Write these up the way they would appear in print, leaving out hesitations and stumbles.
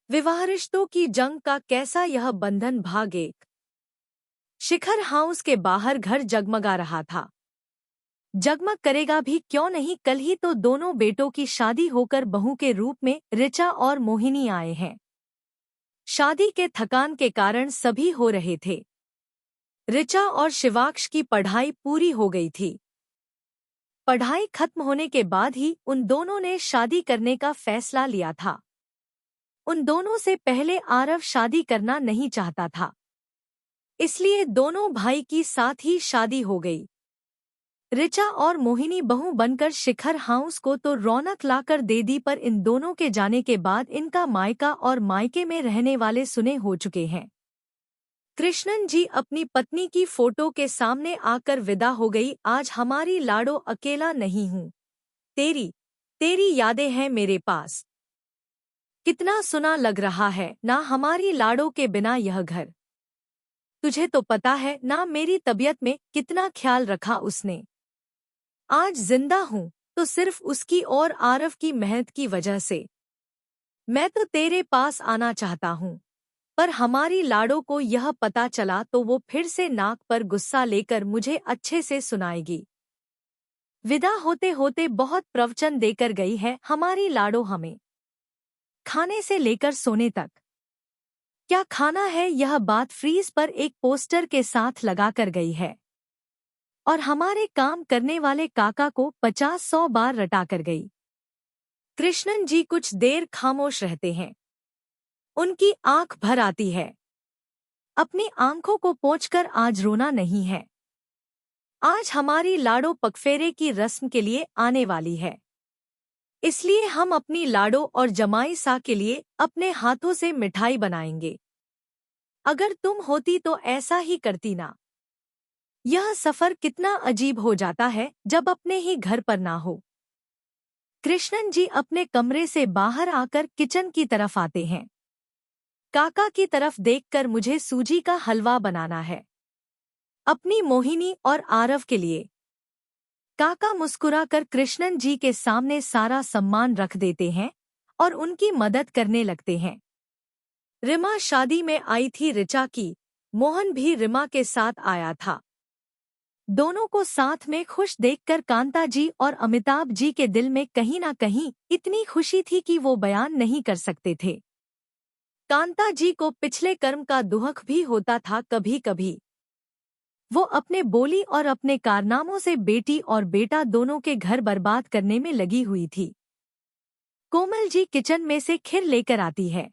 विवाह रिश्तों की जंग का कैसा यह बंधन भाग 1। शिखर हाउस के बाहर घर जगमगा रहा था। जगमग करेगा भी क्यों नहीं, कल ही तो दोनों बेटों की शादी होकर बहू के रूप में ऋचा और मोहिनी आए हैं। शादी के थकान के कारण सभी हो रहे थे। ऋचा और शिवाक्ष की पढ़ाई पूरी हो गई थी। पढ़ाई खत्म होने के बाद ही उन दोनों ने शादी करने का फैसला लिया था। उन दोनों से पहले आरव शादी करना नहीं चाहता था, इसलिए दोनों भाई की साथ ही शादी हो गई। ऋचा और मोहिनी बहू बनकर शिखर हाउस को तो रौनक लाकर दे दी, पर इन दोनों के जाने के बाद इनका मायका और मायके में रहने वाले सुने हो चुके हैं। कृष्णन जी अपनी पत्नी की फोटो के सामने आकर विदा हो गई। आज हमारी लाडो अकेला नहीं हूँ, तेरी तेरी यादें हैं मेरे पास। कितना सुना लग रहा है ना हमारी लाडो के बिना यह घर। तुझे तो पता है ना मेरी तबीयत में कितना ख्याल रखा उसने। आज जिंदा हूँ तो सिर्फ उसकी और आरव की मेहनत की वजह से। मैं तो तेरे पास आना चाहता हूँ, पर हमारी लाडो को यह पता चला तो वो फिर से नाक पर गुस्सा लेकर मुझे अच्छे से सुनाएगी। विदा होते होते बहुत प्रवचन देकर गई है हमारी लाडो हमें, खाने से लेकर सोने तक। क्या खाना है यह बात फ्रीज पर एक पोस्टर के साथ लगा कर गई है, और हमारे काम करने वाले काका को 50-100 बार रटा कर गई। कृष्णन जी कुछ देर खामोश रहते हैं। उनकी आंख भर आती है। अपनी आंखों को पोंछकर आज रोना नहीं है। आज हमारी लाडो पगफेरे की रस्म के लिए आने वाली है, इसलिए हम अपनी लाडो और जमाई सा के लिए अपने हाथों से मिठाई बनाएंगे। अगर तुम होती तो ऐसा ही करती ना। यह सफर कितना अजीब हो जाता है जब अपने ही घर पर ना हो। कृष्णन जी अपने कमरे से बाहर आकर किचन की तरफ आते हैं। काका की तरफ देखकर मुझे सूजी का हलवा बनाना है, अपनी मोहिनी और आरव के लिए। काका मुस्कुराकर कृष्णन जी के सामने सारा सम्मान रख देते हैं और उनकी मदद करने लगते हैं। रिमा शादी में आई थी ऋचा की, मोहन भी रिमा के साथ आया था। दोनों को साथ में खुश देखकर कांता जी और अमिताभ जी के दिल में कहीं ना कहीं इतनी खुशी थी कि वो बयान नहीं कर सकते थे। कांता जी को पिछले कर्म का दुख भी होता था कभी कभी। वो अपने बोली और अपने कारनामों से बेटी और बेटा दोनों के घर बर्बाद करने में लगी हुई थी। कोमल जी किचन में से खीर लेकर आती है।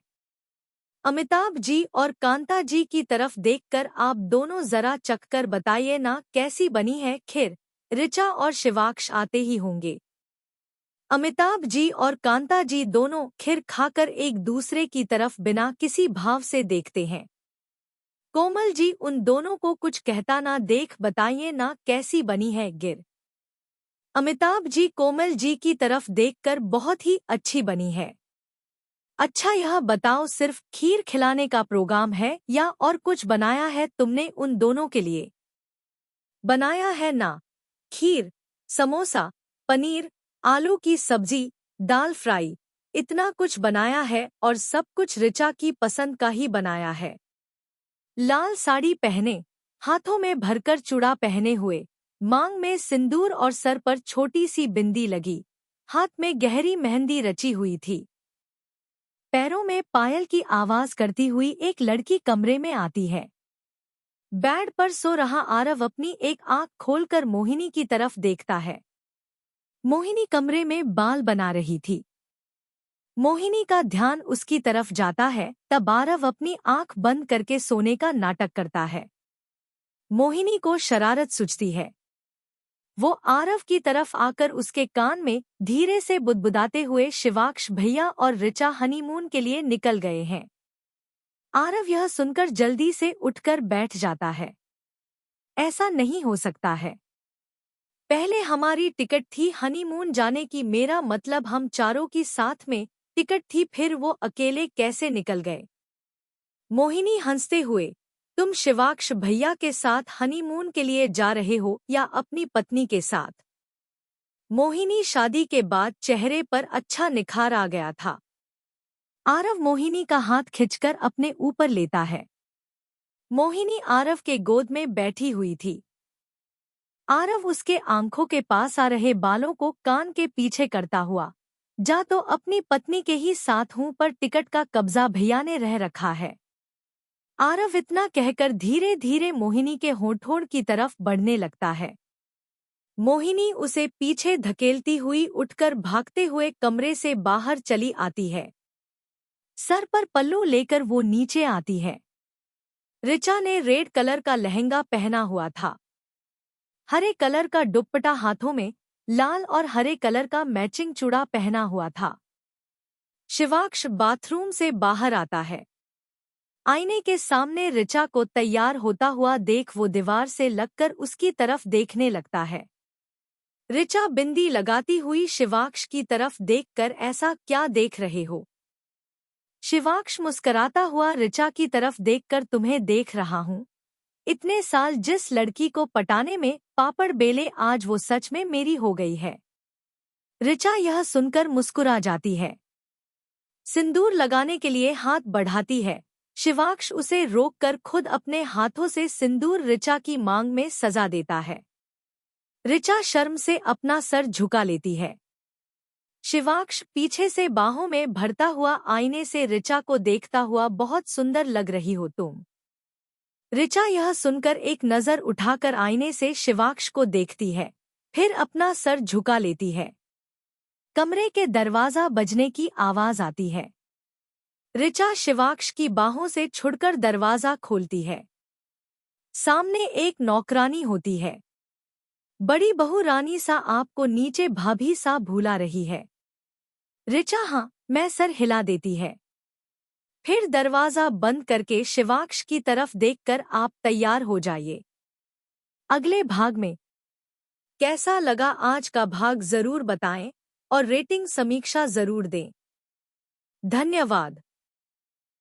अमिताभ जी और कांता जी की तरफ देखकर आप दोनों जरा चखकर बताइए ना कैसी बनी है खीर। ऋचा और शिवाक्ष आते ही होंगे। अमिताभ जी और कांता जी दोनों खीर खाकर एक दूसरे की तरफ बिना किसी भाव से देखते हैं। कोमल जी उन दोनों को कुछ कहता ना देख बताइए ना कैसी बनी है गिर। अमिताभ जी कोमल जी की तरफ देखकर बहुत ही अच्छी बनी है। अच्छा यह बताओ सिर्फ खीर खिलाने का प्रोग्राम है या और कुछ बनाया है तुमने उन दोनों के लिए? बनाया है ना, खीर, समोसा, पनीर, आलू की सब्जी, दाल फ्राई, इतना कुछ बनाया है और सब कुछ ऋचा की पसंद का ही बनाया है। लाल साड़ी पहने, हाथों में भरकर चूड़ा पहने हुए, मांग में सिंदूर और सर पर छोटी सी बिंदी लगी, हाथ में गहरी मेहंदी रची हुई थी। पैरों में पायल की आवाज करती हुई एक लड़की कमरे में आती है। बेड पर सो रहा आरव अपनी एक आंख खोलकर मोहिनी की तरफ देखता है। मोहिनी कमरे में बाल बना रही थी। मोहिनी का ध्यान उसकी तरफ जाता है तब आरव अपनी आंख बंद करके सोने का नाटक करता है। मोहिनी को शरारत सूझती है। वो आरव की तरफ आकर उसके कान में धीरे से बुदबुदाते हुए शिवाक्ष भैया और ऋचा हनीमून के लिए निकल गए हैं। आरव यह सुनकर जल्दी से उठकर बैठ जाता है। ऐसा नहीं हो सकता है। पहले हमारी टिकट थी हनीमून जाने की, मेरा मतलब हम चारों की साथ में टिकट थी, फिर वो अकेले कैसे निकल गए? मोहिनी हंसते हुए, तुम शिवाक्ष भैया के साथ हनीमून के लिए जा रहे हो या अपनी पत्नी के साथ? मोहिनी शादी के बाद चेहरे पर अच्छा निखार आ गया था। आरव मोहिनी का हाथ खिंचकर अपने ऊपर लेता है। मोहिनी आरव के गोद में बैठी हुई थी। आरव उसके आंखों के पास आ रहे बालों को कान के पीछे करता हुआ, जा तो अपनी पत्नी के ही साथ हूं, पर टिकट का कब्जा भैया ने रह रखा है। आरव इतना कहकर धीरे धीरे मोहिनी के होठों की तरफ बढ़ने लगता है। मोहिनी उसे पीछे धकेलती हुई उठकर भागते हुए कमरे से बाहर चली आती है। सर पर पल्लू लेकर वो नीचे आती है। ऋचा ने रेड कलर का लहंगा पहना हुआ था। हरे कलर का दुपट्टा हाथों में, लाल और हरे कलर का मैचिंग चूड़ा पहना हुआ था। शिवाक्ष बाथरूम से बाहर आता है। आईने के सामने ऋचा को तैयार होता हुआ देख वो दीवार से लगकर उसकी तरफ देखने लगता है। ऋचा बिंदी लगाती हुई शिवाक्ष की तरफ देखकर, ऐसा क्या देख रहे हो? शिवाक्ष मुस्कराता हुआ ऋचा की तरफ देखकर, तुम्हें देख रहा हूँ। इतने साल जिस लड़की को पटाने में पापड़ बेले, आज वो सच में मेरी हो गई है। ऋचा यह सुनकर मुस्कुरा जाती है। सिंदूर लगाने के लिए हाथ बढ़ाती है। शिवाक्ष उसे रोककर खुद अपने हाथों से सिंदूर ऋचा की मांग में सजा देता है। ऋचा शर्म से अपना सर झुका लेती है। शिवाक्ष पीछे से बाहों में भरता हुआ आईने से ऋचा को देखता हुआ, बहुत सुंदर लग रही हो तुम। ऋचा यह सुनकर एक नज़र उठाकर आईने से शिवाक्ष को देखती है, फिर अपना सर झुका लेती है। कमरे के दरवाजा बजने की आवाज आती है। ऋचा शिवाक्ष की बाहों से छुड़कर दरवाजा खोलती है। सामने एक नौकरानी होती है। बड़ी बहू रानी सा आपको नीचे भाभी सा भूला रही है। ऋचा हाँ, मैं सर हिला देती है। फिर दरवाजा बंद करके शिवाक्ष की तरफ देखकर, आप तैयार हो जाइए। अगले भाग में कैसा लगा आज का भाग जरूर बताएं और रेटिंग समीक्षा जरूर दें। धन्यवाद।